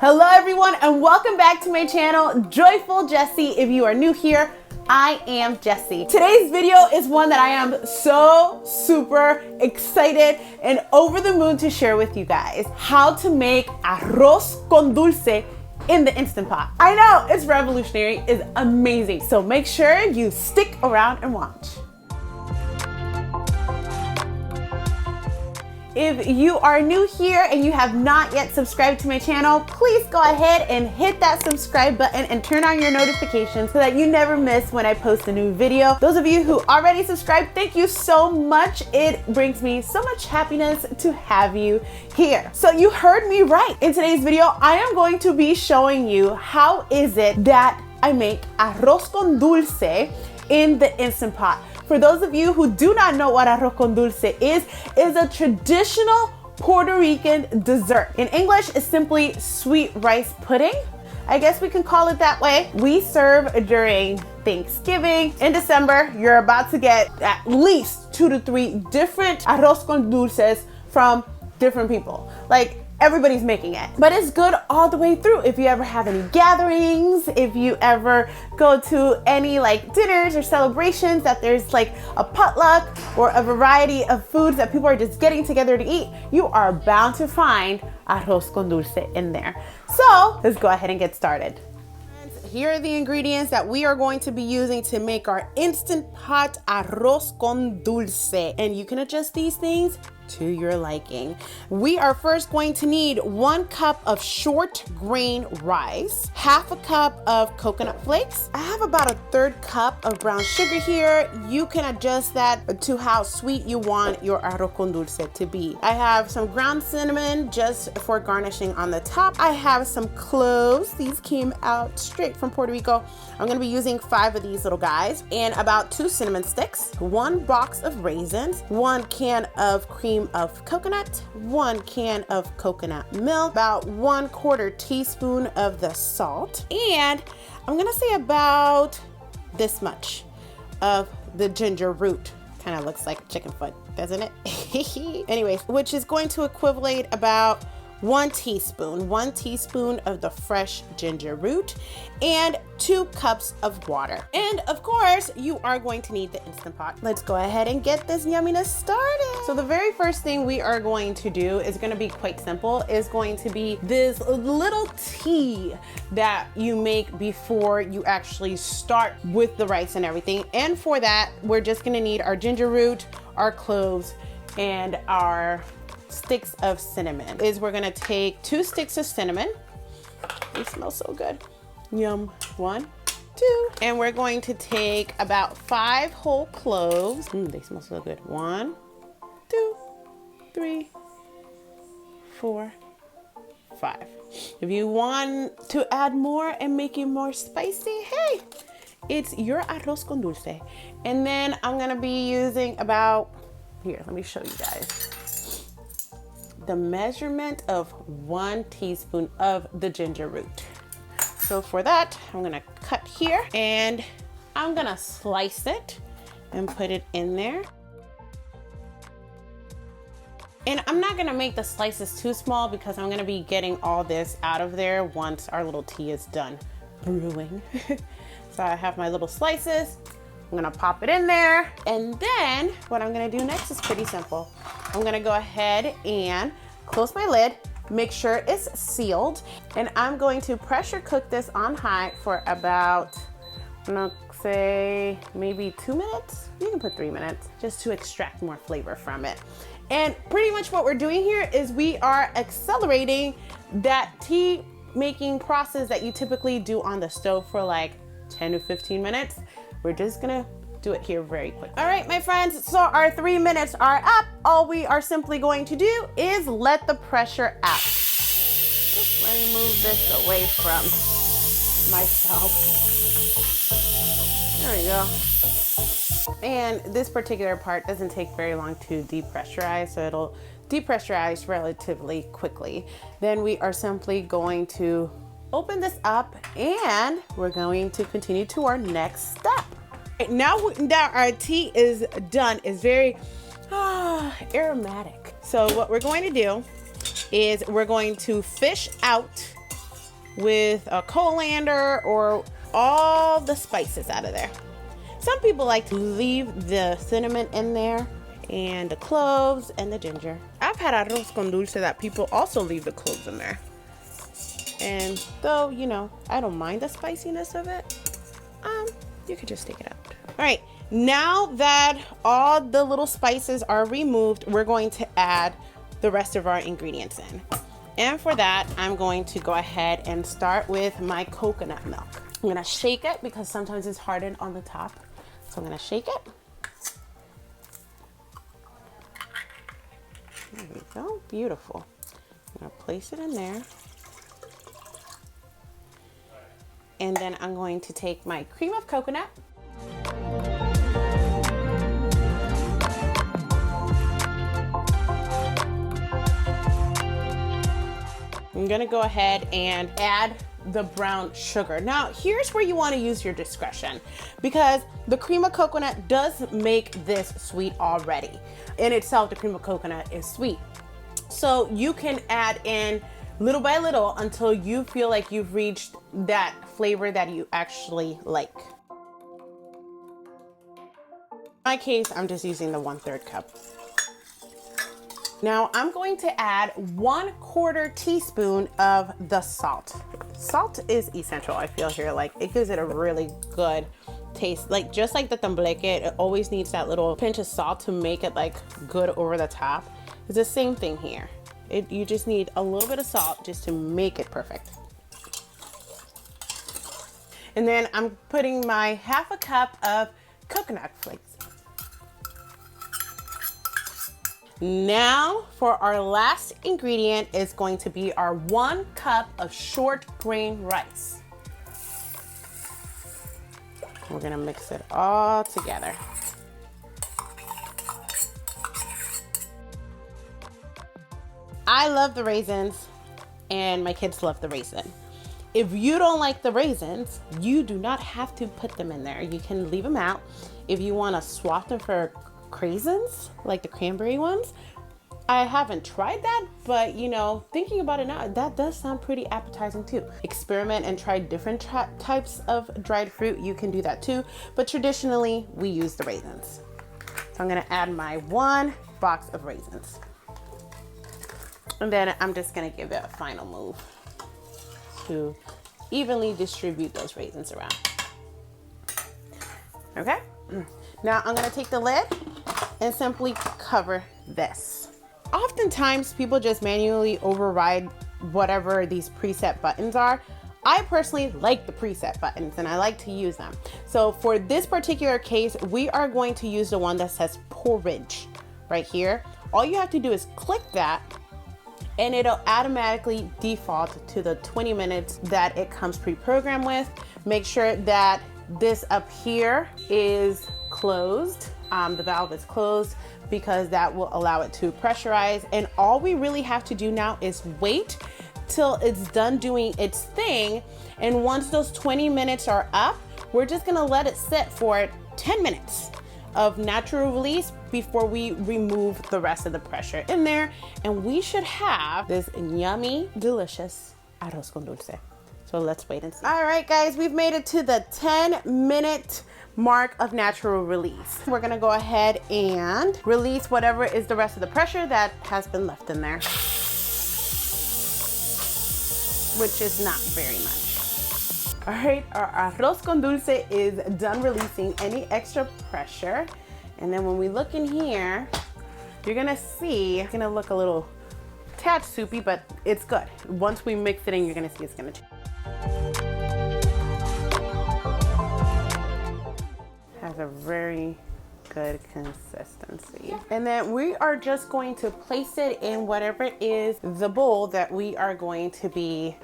Hello everyone and welcome back to my channel, Joyful Jessie. If you are new here, I am Jessie. Today's video is one that I am so super excited and over the moon to share with you guys. How to make arroz con dulce in the Instant Pot. I know, it's revolutionary, it's amazing. So make sure you stick around and watch. If you are new here and you have not yet subscribed to my channel, please go ahead and hit that subscribe button and turn on your notifications so that you never miss when I post a new video. Those of you who already subscribed, thank you so much. It brings me so much happiness to have you here. So you heard me right. In today's video, I am going to be showing you how is it that I make arroz con dulce in the Instant Pot. For those of you who do not know what arroz con dulce is a traditional Puerto Rican dessert. In English, it's simply sweet rice pudding. I guess we can call it that way. We serve during Thanksgiving. In December, you're about to get at least 2 to 3 different arroz con dulces from different people. Like, everybody's making it, but it's good all the way through. If you ever have any gatherings, if you ever go to any like dinners or celebrations that there's like a potluck or a variety of foods that people are just getting together to eat, you are bound to find arroz con dulce in there. So let's go ahead and get started. Here are the ingredients that we are going to be using to make our Instant Pot arroz con dulce. And you can adjust these things to your liking. We are first going to need 1 cup of short grain rice, half a cup of coconut flakes. I have about a 1/3 cup of brown sugar here. You can adjust that to how sweet you want your arroz con dulce to be. I have some ground cinnamon just for garnishing on the top. I have some cloves. These came out straight from Puerto Rico. I'm gonna be using 5 of these little guys, and about 2 cinnamon sticks, 1 box of raisins, 1 can of cream of coconut, 1 can of coconut milk, about 1/4 teaspoon of the salt, and I'm gonna say about this much of the ginger root. Kind of looks like chicken foot, doesn't it? Anyways, which is going to equivalent about 1 teaspoon of the fresh ginger root, and 2 cups of water. And of course, you are going to need the Instant Pot. Let's go ahead and get this yumminess started. So the very first thing we are going to do is going to be quite simple. Is going to be this little tea that you make before you actually start with the rice and everything. And for that, we're just going to need our ginger root, our cloves, and our sticks of cinnamon. We're gonna take 2 sticks of cinnamon. They smell so good. Yum. 1, 2. And we're going to take about 5 whole cloves. They smell so good. 1, 2, 3, 4, 5. If you want to add more and make it more spicy, hey, it's your arroz con dulce. And then I'm gonna be using about, here, let me show you guys. The measurement of 1 teaspoon of the ginger root. So for that, I'm gonna cut here and I'm gonna slice it and put it in there. And I'm not gonna make the slices too small because I'm gonna be getting all this out of there once our little tea is done brewing. So I have my little slices. I'm gonna pop it in there. And then what I'm gonna do next is pretty simple. I'm gonna go ahead and close my lid, make sure it's sealed, and I'm going to pressure cook this on high for about, I'm gonna say maybe 2 minutes. You can put 3 minutes just to extract more flavor from it. And pretty much what we're doing here is we are accelerating that tea making process that you typically do on the stove for like 10 to 15 minutes. We're just gonna do it here very quick. All right, my friends, so our 3 minutes are up. All we are simply going to do is let the pressure out. Just let me move this away from myself. There we go. And this particular part doesn't take very long to depressurize, so it'll depressurize relatively quickly. Then we are simply going to open this up and we're going to continue to our next step. Now that our tea is done, is very aromatic. So what we're going to do is we're going to fish out with a coriander or all the spices out of there. Some people like to leave the cinnamon in there and the cloves and the ginger. I've had arroz con dulce that people also leave the cloves in there. And though, you know, I don't mind the spiciness of it, you could just take it out. All right, now that all the little spices are removed, we're going to add the rest of our ingredients in. And for that, I'm going to go ahead and start with my coconut milk. I'm gonna shake it because sometimes it's hardened on the top. So I'm gonna shake it. There we go, beautiful. I'm gonna place it in there. And then I'm going to take my cream of coconut. I'm gonna go ahead and add the brown sugar. Now, here's where you wanna use your discretion because the cream of coconut does make this sweet already. In itself, the cream of coconut is sweet. So you can add in little by little until you feel like you've reached that flavor that you actually like. In my case, I'm just using the 1/3 cup. Now I'm going to add 1/4 teaspoon of the salt. Salt is essential, I feel here. Like it gives it a really good taste. Like just like the tembleque, it always needs that little pinch of salt to make it like good over the top. It's the same thing here. You just need a little bit of salt just to make it perfect. And then I'm putting my 1/2 cup of coconut flakes. Now for our last ingredient is going to be our 1 cup of short grain rice. We're gonna mix it all together. I love the raisins and my kids love the raisin. If you don't like the raisins, you do not have to put them in there. You can leave them out. If you want to swap them for craisins, like the cranberry ones, I haven't tried that, but you know, thinking about it now, that does sound pretty appetizing too. Experiment and try different types of dried fruit. You can do that too, but traditionally we use the raisins. So I'm gonna add my 1 box of raisins. And then I'm just gonna give it a final move to evenly distribute those raisins around. Okay, now I'm gonna take the lid and simply cover this. Oftentimes people just manually override whatever these preset buttons are. I personally like the preset buttons and I like to use them. So for this particular case, we are going to use the one that says porridge right here. All you have to do is click that and it'll automatically default to the 20 minutes that it comes pre-programmed with. Make sure that this up here is closed. The valve is closed because that will allow it to pressurize. And all we really have to do now is wait till it's done doing its thing. And once those 20 minutes are up, we're just gonna let it sit for 10 minutes of natural release before we remove the rest of the pressure in there. And we should have this yummy, delicious arroz con dulce. So let's wait and see. All right, guys, we've made it to the 10-minute mark of natural release. We're gonna go ahead and release whatever is the rest of the pressure that has been left in there, which is not very much. All right, our arroz con dulce is done releasing any extra pressure. And then when we look in here, you're gonna see, it's gonna look a little tad soupy, but it's good. Once we mix it in, you're gonna see it's gonna change. Has a very good consistency. And then we are just going to place it in whatever is the bowl that we are going to be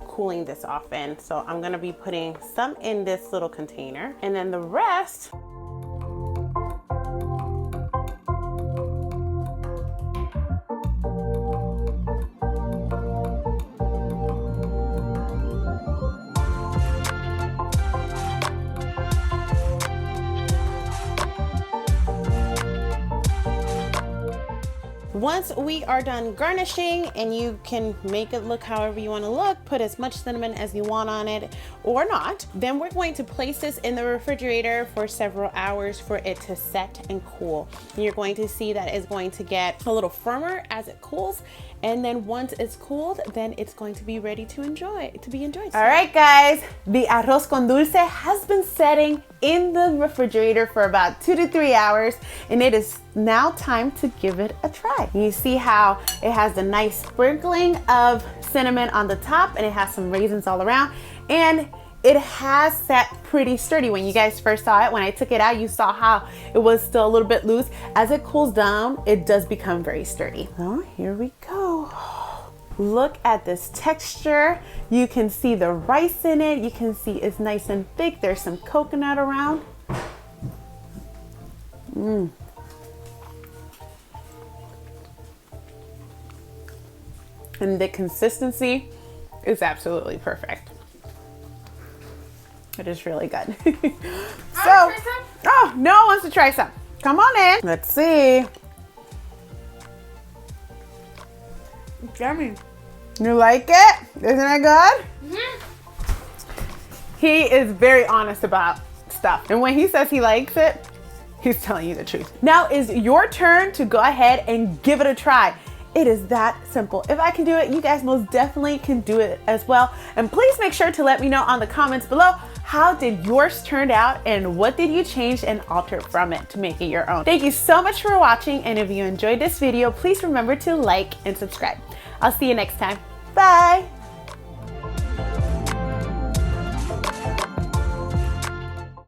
cooling this off in. So I'm gonna be putting some in this little container and then the rest Once we are done garnishing, and you can make it look however you want to look, put as much cinnamon as you want on it or not, then we're going to place this in the refrigerator for several hours for it to set and cool. And you're going to see that it's going to get a little firmer as it cools, and then once it's cooled, then it's going to be ready to be enjoyed. All right, guys, the arroz con dulce has been setting in the refrigerator for about 2 to 3 hours, and it is now time to give it a try. You see how it has a nice sprinkling of cinnamon on the top, and it has some raisins all around, and it has set pretty sturdy. When you guys first saw it, when I took it out, you saw how it was still a little bit loose. As it cools down, it does become very sturdy. Oh, here we go. Look at this texture. You can see the rice in it. You can see it's nice and thick. There's some coconut around. And the consistency is absolutely perfect. It is really good. So, oh, no one wants to try some. Come on in. Let's see. It's yummy. You like it? Isn't it good? He is very honest about stuff. And when he says he likes it, he's telling you the truth. Now is your turn to go ahead and give it a try. It is that simple. If I can do it, you guys most definitely can do it as well. And please make sure to let me know on the comments below, how did yours turn out and what did you change and alter from it to make it your own? Thank you so much for watching, and if you enjoyed this video, please remember to like and subscribe. I'll see you next time. Bye.